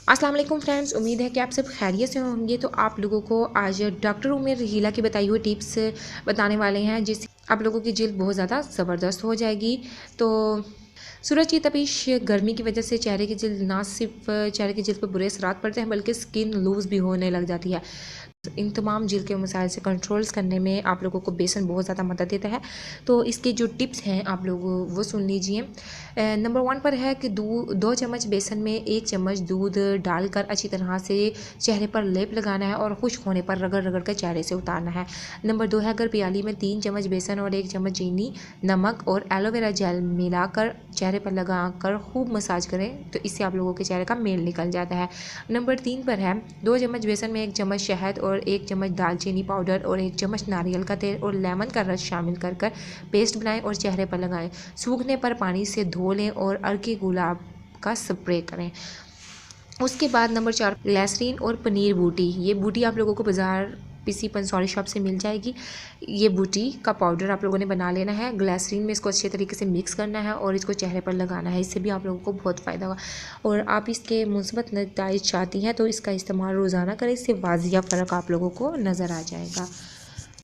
अस्सलाम वालेकुम फ्रेंड्स, उम्मीद है कि आप सब खैरियत से होंगे। तो आप लोगों को आज डॉक्टर उमेर रहीला की बताई हुई टिप्स बताने वाले हैं जिससे आप लोगों की जल्द बहुत ज़्यादा ज़बरदस्त हो जाएगी। तो सूरज की तपिश गर्मी की वजह से चेहरे की जल्द ना सिर्फ चेहरे की जल्द पर बुरे असरात पड़ते हैं बल्कि स्किन लूज़ भी होने लग जाती है। इन तमाम जल्द के मसाइल से कंट्रोल्स करने में आप लोगों को बेसन बहुत ज़्यादा मदद देता है। तो इसके जो टिप्स हैं आप लोग वो सुन लीजिए। नंबर 1 पर है कि 2 चम्मच बेसन में 1 चम्मच दूध डालकर अच्छी तरह से चेहरे पर लेप लगाना है और खुश्क होने पर रगड़ रगड़ कर चेहरे से उतारना है। नंबर 2 है अगर प्याली में 3 चम्मच बेसन और 1 चम्मच चीनी, नमक और एलोवेरा जेल मिलाकर चेहरे पर लगाकर खूब मसाज करें तो इससे आप लोगों के चेहरे का मेल निकल जाता है। नंबर 3 पर है 2 चम्मच बेसन में 1 चम्मच शहद और 1 चम्मच दालचीनी पाउडर और 1 चम्मच नारियल का तेल और लेमन का रस शामिल कर कर पेस्ट बनाएं और चेहरे पर लगाएं। सूखने पर पानी से धो लें और अर्की गुलाब का स्प्रे करें। उसके बाद नंबर 4 ग्लिसरीन और पनीर बूटी। ये बूटी आप लोगों को बाज़ार किसी पंसारी शॉप से मिल जाएगी। ये बूटी का पाउडर आप लोगों ने बना लेना है। ग्लिसरीन में इसको अच्छे तरीके से मिक्स करना है और इसको चेहरे पर लगाना है। इससे भी आप लोगों को बहुत फ़ायदा होगा और आप इसके मुस्बत नतीजे चाहती हैं तो इसका इस्तेमाल रोज़ाना करें। इससे वाजिया फ़र्क आप लोगों को नज़र आ जाएगा।